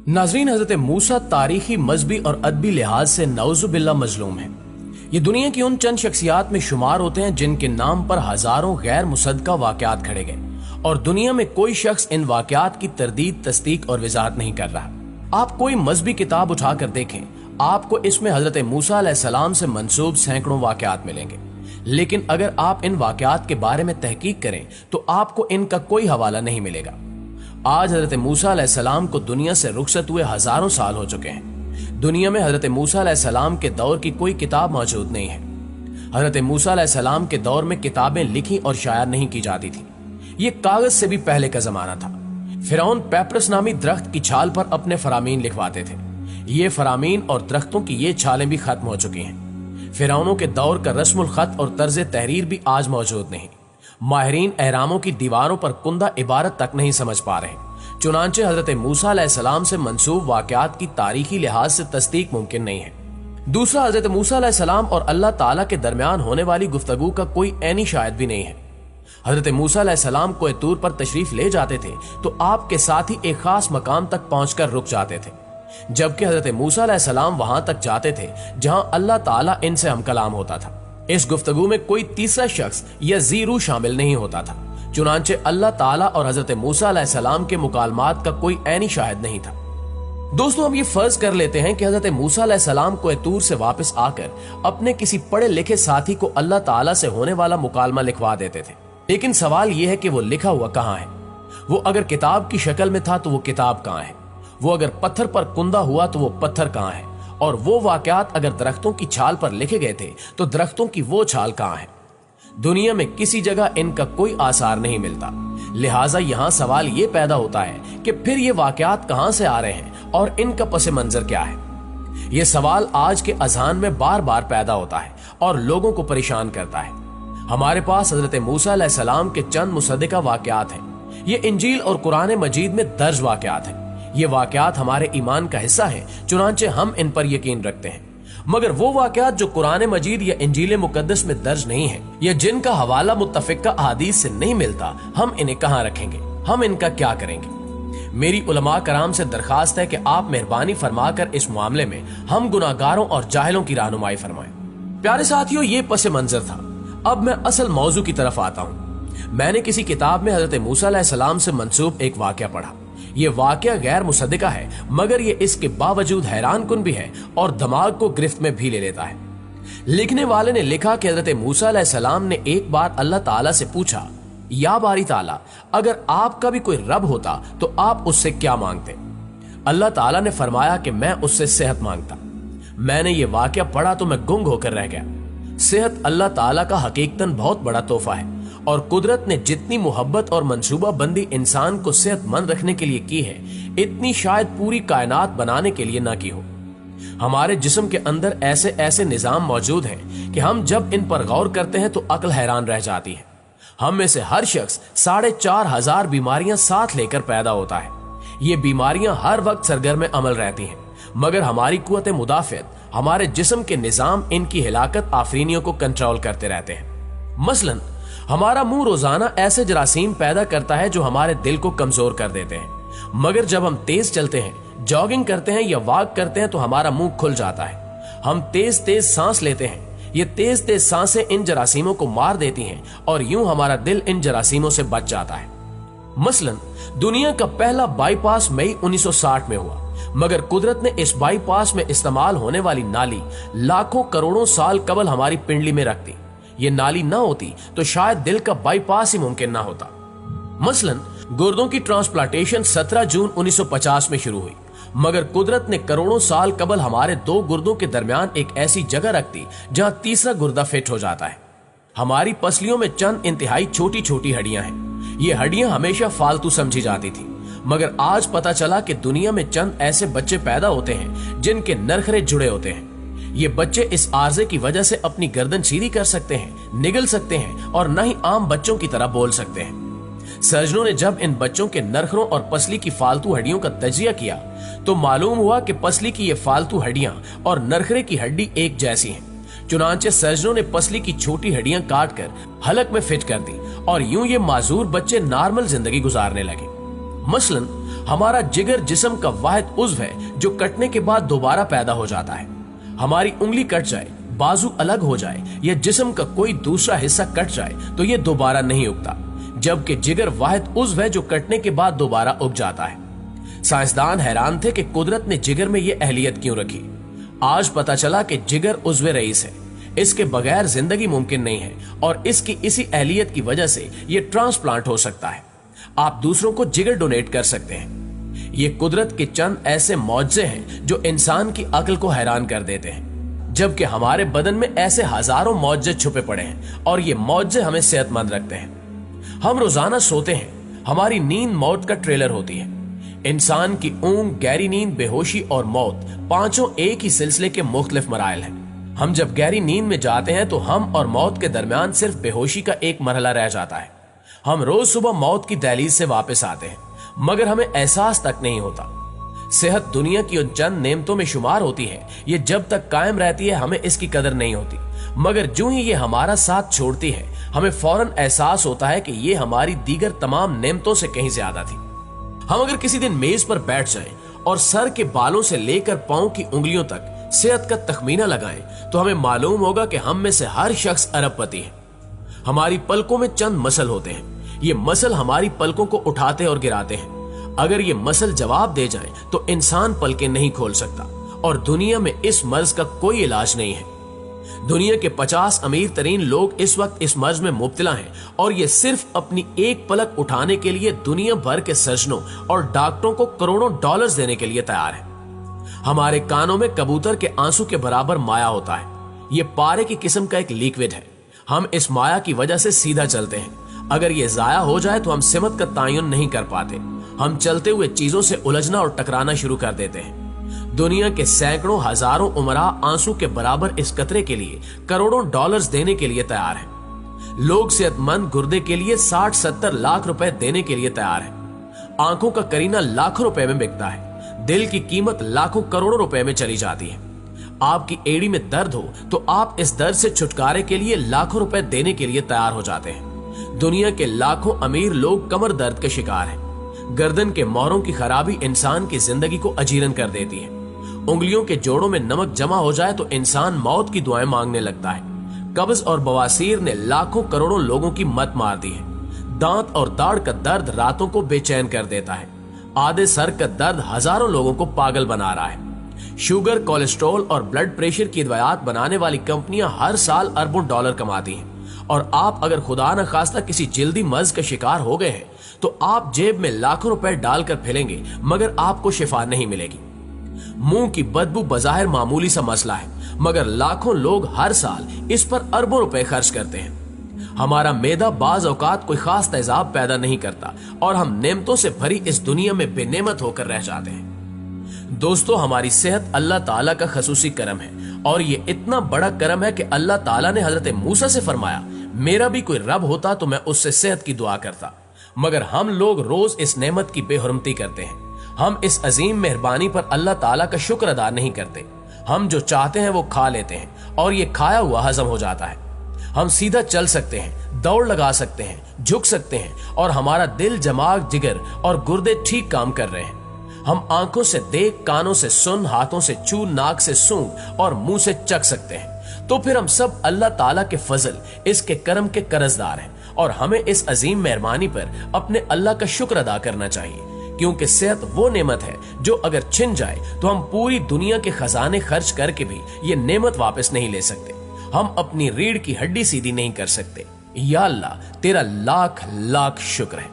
नाजरीन, हजरत मूसा तारीखी, मजहबी और अदबी लिहाज से नौजुबिल्ला मजलूम है। ये दुनिया की उन चंद शख्सियात में शुमार होते हैं जिनके नाम पर हजारों गैर मुसद्दका वाकयात खड़े गए और दुनिया में कोई शख्स इन वाकयात की तरदीद, तस्दीक और वजाहत नहीं कर रहा। आप कोई मजहबी किताब उठाकर देखें, आपको इसमें हजरत मूसा अलैहिस्सलाम से मंसूब सैकड़ों वाकयात मिलेंगे, लेकिन अगर आप इन वाकयात के बारे में तहकीक करें तो आपको इनका कोई हवाला नहीं मिलेगा। आज हजरत मूसा अलैहिस्सलाम को दुनिया से रुखसत हुए हजारों साल हो चुके हैं। दुनिया में हजरत मूसा अलैहिस्सलाम के दौर की कोई किताब मौजूद नहीं है। हजरत मूसा अलैहिस्सलाम के दौर में किताबें लिखी और शायर नहीं की जाती थी। ये कागज से भी पहले का जमाना था। फिरौन पेपरस नामी दरख्त की छाल पर अपने फरामीन लिखवाते थे। ये फरामीन और दरख्तों की ये छालें भी खत्म हो चुकी हैं। फिरौनों के दौर का रस्मुल खत और तर्ज तहरीर भी आज मौजूद नहीं। माहिरीन एहरामों की दीवारों पर कुंदा इबारत तक नहीं समझ पा रहे। चुनांचे हजरत मूसा अलैहिस्सलाम से मंसूब वाकयात की तारीखी लिहाज से तस्दीक मुमकिन नहीं है। दूसरा, हजरत मूसा अलैहिस्सलाम और अल्लाह ताला के दरमियान होने वाली गुफ्तगू का कोई ऐनी शायद भी नहीं है। हजरत मूसा अलैहिस्सलाम कोह तूर पर तशरीफ ले जाते थे तो आपके साथ ही एक खास मकाम तक पहुंचकर रुक जाते थे, जबकि हजरत मूसा अलैहिस्सलाम वहां तक जाते थे जहां अल्लाह ताला इनसे हम कलाम होता था। इस गुफ्तगू में कोई तीसरा शख्स या ज़ीरू शामिल नहीं होता था। चुनांचे अल्लाह ताला और हजरत मूसा अलैहिस्सलाम के मुकालमात का कोई ऐनी शाहिद नहीं था। दोस्तों, हम ये फर्ज कर लेते हैं कि हजरत मूसा अलैहिस्सलाम कोह तूर से वापस आकर अपने किसी पढ़े लिखे साथी को अल्लाह ताला से होने वाला मुकालमा लिखवा देते थे। लेकिन सवाल यह है कि वो लिखा हुआ कहाँ है? वो अगर किताब की शक्ल में था तो वो किताब कहाँ है? वो अगर पत्थर पर कुंदा हुआ तो वो पत्थर कहाँ है? और वो वाकयात अगर दरख्तों की छाल पर लिखे गए थे तो दरख्तों की वो छाल कहाँ है? दुनिया में किसी जगह इनका कोई आसार नहीं मिलता। लिहाजा यहाँ सवाल ये पैदा होता है कि फिर ये वाकयात कहाँ से आ रहे हैं और इनका पस मंजर क्या है? ये सवाल आज के अजान में बार बार पैदा होता है और लोगों को परेशान करता है। हमारे पास हजरत मूसा अलैहिस्सलाम के चंद मुसद्दका वाकयात हैं। ये इंजील और कुरान मजीद में दर्ज वाकयात हैं। ये वाकयात हमारे ईमान का हिस्सा हैं, चुनांचे हम इन पर यकीन रखते हैं। मगर वो वाकयात जो कुरान मजीद या इंजील मुकद्दस में दर्ज नहीं है या जिनका हवाला मुत्तफिका अहादीस से नहीं मिलता, हम इन्हें कहाँ रखेंगे? हम इनका क्या करेंगे? मेरी उलमा कराम से दरखास्त है कि आप मेहरबानी फरमाकर इस मामले में हम गुनाहगारों और जाहिलों की रहनुमाई फरमाएं। प्यारे साथियों, ये पस मंजर था। अब मैं असल मौजू की तरफ आता हूँ। मैंने किसी किताब में हजरत मूसा अलैहिस्सलाम से मंसूब एक वाकया पढ़ा। ये वाकया गैर मुसद्दका है, मगर ये इसके बावजूद हैरान कुन भी है और दिमाग को गिरफ्त में भी ले लेता है। लिखने वाले ने लिखा कि हजरत मूसा अलैहिस्सलाम ने एक बार अल्लाह ताला से पूछा, या बारी ताला, अगर आपका भी कोई रब होता तो आप उससे क्या मांगते? अल्लाह ताला ने फरमाया कि मैं उससे सेहत मांगता। मैंने ये वाकया पढ़ा तो मैं गुंग होकर रह गया। सेहत अल्लाह ताला का हकीकतन बहुत बड़ा तोहफा है और कुदरत ने जितनी मोहब्बत और मंसूबा बंदी इंसान को सेहतमंद रखने के लिए की है, इतनी शायद पूरी कायनात बनाने के लिए ना की हो। हमारे जिस्म के अंदर ऐसे ऐसे निजाम मौजूद हैं कि हम जब इन पर गौर करते हैं तो अक्ल हैरान रह जाती है। हम में से हर शख्स 4,500 बीमारियां साथ लेकर पैदा होता है। ये बीमारियां हर वक्त सरगर्म अमल रहती हैं, मगर हमारी कुव्वत मुदाफ़ियत, हमारे जिस्म के निजाम इनकी हिलाकत आफरीनियों को कंट्रोल करते रहते हैं। मसलन हमारा मुंह रोजाना ऐसे जरासीम पैदा करता है जो हमारे दिल को कमजोर कर देते हैं, मगर जब हम तेज चलते हैं, जॉगिंग करते हैं या वॉक करते हैं तो हमारा मुंह खुल जाता है। हम तेज तेज सांस लेते हैं। ये तेज तेज सांसें इन जरासीमों को मार देती हैं और यूं हमारा दिल इन जरासीमों से बच जाता है। मसलन दुनिया का पहला बाईपास मई 1960 में हुआ, मगर कुदरत ने इस बाईपास में इस्तेमाल होने वाली नाली लाखों करोड़ों साल कबल हमारी पिंडली में रख दी। ये नाली ना होती तो शायद दिल का बाईपास ही मुमकिन ना होता। मसलन गुर्दों की ट्रांसप्लांटेशन 17 जून 1950 में शुरू हुई, मगर कुदरत ने करोड़ों साल कबल हमारे दो गुर्दों के दरमियान एक ऐसी जगह रख दी जहां तीसरा गुर्दा फिट हो जाता है। हमारी पसलियों में चंद इंतहाई छोटी छोटी हड्डियां हैं। ये हड्डियां हमेशा फालतू समझी जाती थी, मगर आज पता चला कि दुनिया में चंद ऐसे बच्चे पैदा होते हैं जिनके नरखरे जुड़े होते हैं। ये बच्चे इस आर्जे की वजह से अपनी गर्दन सीधी कर सकते हैं, निगल सकते हैं और न ही आम बच्चों की तरह बोल सकते हैं। सर्जनों ने जब इन बच्चों के नरखरों और पसली की फालतू हड्डियों का तजिया किया तो मालूम हुआ कि पसली की ये फालतू हड्डियां और नरखरे की हड्डी एक जैसी हैं। चुनांचे सर्जनों ने पसली की छोटी हड्डियां काट कर हलक में फिट कर दी और यूं ये माजूर बच्चे नॉर्मल जिंदगी गुजारने लगे। मसलन हमारा जिगर जिस्म का वाहिद उज़्व है जो कटने के बाद दोबारा पैदा हो जाता है। हमारी उंगली कट जाए, बाजू अलग हो जाए या जिस्म का कोई दूसरा हिस्सा कट जाए तो ये दोबारा नहीं उगता, जबकि जिगर वाहिद उज़्व है जो कटने के बाद दोबारा उग जाता है। साइंसदान हैरान थे कि कुदरत ने जिगर में ये अहलियत क्यों रखी। आज पता चला कि जिगर उज़्व रईस है, इसके बगैर जिंदगी मुमकिन नहीं है और इसकी इसी अहलियत की वजह से ये ट्रांसप्लांट हो सकता है। आप दूसरों को जिगर डोनेट कर सकते हैं। ये कुदरत के चंद ऐसे मौजज़े हैं जो इंसान की अक्ल को हैरान कर देते हैं, जबकि हमारे बदन में ऐसे हजारों मौजज़े छुपे पड़े हैं और ये मौजज़े हमें सेहतमंद रखते हैं। हम रोजाना सोते हैं, हमारी नींद मौत का ट्रेलर होती है। इंसान की ऊंघ, गहरी नींद, बेहोशी और मौत पांचों एक ही सिलसिले के मुख्तलिफ मराइल हैं। हम जब गहरी नींद में जाते हैं तो हम और मौत के दरमियान सिर्फ बेहोशी का एक मरहला रह जाता है। हम रोज सुबह मौत की दहलीज से वापस आते हैं, मगर हमें एहसास तक नहीं होता। सेहत दुनिया की उन चंद नेमतों में शुमार होती है, ये जब तक कायम रहती है हमें इसकी कदर नहीं होती, मगर जो ही ये हमारा साथ छोड़ती है हमें फौरन एहसास होता है कि ये हमारी दीगर तमाम नेमतों से कहीं ज्यादा थी। हम अगर किसी दिन मेज पर बैठ जाएं और सर के बालों से लेकर पांव की उंगलियों तक सेहत का तखमीना लगाएं तो हमें मालूम होगा कि हम में से हर शख्स अरबपति है। हमारी पलकों में चंद मसल होते हैं, ये मसल हमारी पलकों को उठाते और गिराते हैं। अगर ये मसल जवाब दे जाए तो इंसान पलकें नहीं खोल सकता और दुनिया में इस मर्ज का कोई इलाज नहीं है। दुनिया के 50 अमीर तरीन लोग इस वक्त इस मर्ज में मुब्तला हैं और ये सिर्फ अपनी एक पलक उठाने के लिए दुनिया भर के सर्जनों और डॉक्टरों को करोड़ों डॉलर्स देने के लिए तैयार है। हमारे कानों में कबूतर के आंसू के बराबर माया होता है। ये पारे की किस्म का एक लिक्विड है। हम इस माया की वजह से सीधा चलते हैं। अगर ये जाया हो जाए तो हम सिमत का तायुन नहीं कर पाते। हम चलते हुए चीजों से उलझना और टकराना शुरू कर देते हैं। दुनिया के सैकड़ों हजारों उमरा आंसू के बराबर इस कतरे के लिए करोड़ों डॉलर्स देने के लिए तैयार हैं। लोग सेहतमंद गुर्दे के लिए 60-70 लाख रुपए देने के लिए तैयार हैं। आंखों का करीना लाखों रुपए में बिकता है। दिल की कीमत लाखों करोड़ों रुपए में चली जाती है। आपकी एड़ी में दर्द हो तो आप इस दर्द से छुटकारे के लिए लाखों रुपए देने के लिए तैयार हो जाते हैं। दुनिया के लाखों अमीर लोग कमर दर्द के शिकार हैं। गर्दन के मोहरों की खराबी इंसान की जिंदगी को अजीरन कर देती है। उंगलियों के जोड़ों में नमक जमा हो जाए तो इंसान मौत की दुआएं मांगने लगता है। कब्ज और बवासीर ने लाखों करोड़ों लोगों की मत मार दी है। दांत और दाढ़ का दर्द रातों को बेचैन कर देता है। आधे सर का दर्द हजारों लोगों को पागल बना रहा है। शुगर, कोलेस्ट्रॉल और ब्लड प्रेशर की दवाइयात बनाने वाली कंपनियां हर साल अरबों डॉलर कमाती हैं और आप अगर खुदा न खास्ता किसी जल्दी मर्ज का शिकार हो गए हैं तो आप जेब में लाखों रुपए डालकर फिलेंगे मगर आपको शिफा नहीं मिलेगी। मुंह की बदबू बजाहिर मामूली सा मसला है, मगर लाखों लोग हर साल इस पर अरबों रुपए खर्च करते हैं। हमारा मैदा बाज औकात कोई खास तेजाब पैदा नहीं करता और हम नेमतों से भरी इस दुनिया में बेनेमत होकर रह जाते हैं। दोस्तों, हमारी सेहत अल्लाह ताला का खसूसी करम है और ये इतना बड़ा करम है कि अल्लाह ताला ने हजरत मूसा से फरमाया, मेरा भी कोई रब होता तो मैं उससे सेहत की दुआ करता। मगर हम लोग रोज इस नेमत की बेहुरमती करते हैं। हम इस अजीम मेहरबानी पर अल्लाह ताला का शुक्र अदा नहीं करते। हम जो चाहते हैं वो खा लेते हैं और ये खाया हुआ हजम हो जाता है। हम सीधा चल सकते हैं, दौड़ लगा सकते हैं, झुक सकते हैं और हमारा दिल, दिमाग, जिगर और गुर्दे ठीक काम कर रहे हैं। हम आंखों से देख, कानों से सुन, हाथों से छू, नाक से सूंघ और मुंह से चख सकते हैं। तो फिर हम सब अल्लाह ताला के फजल, इसके करम के कर्जदार हैं और हमें इस अजीम मेहरबानी पर अपने अल्लाह का शुक्र अदा करना चाहिए, क्योंकि सेहत वो नेमत है जो अगर छिन जाए तो हम पूरी दुनिया के खजाने खर्च करके भी ये नेमत वापस नहीं ले सकते। हम अपनी रीढ़ की हड्डी सीधी नहीं कर सकते। या अल्लाह, तेरा लाख लाख शुक्र है।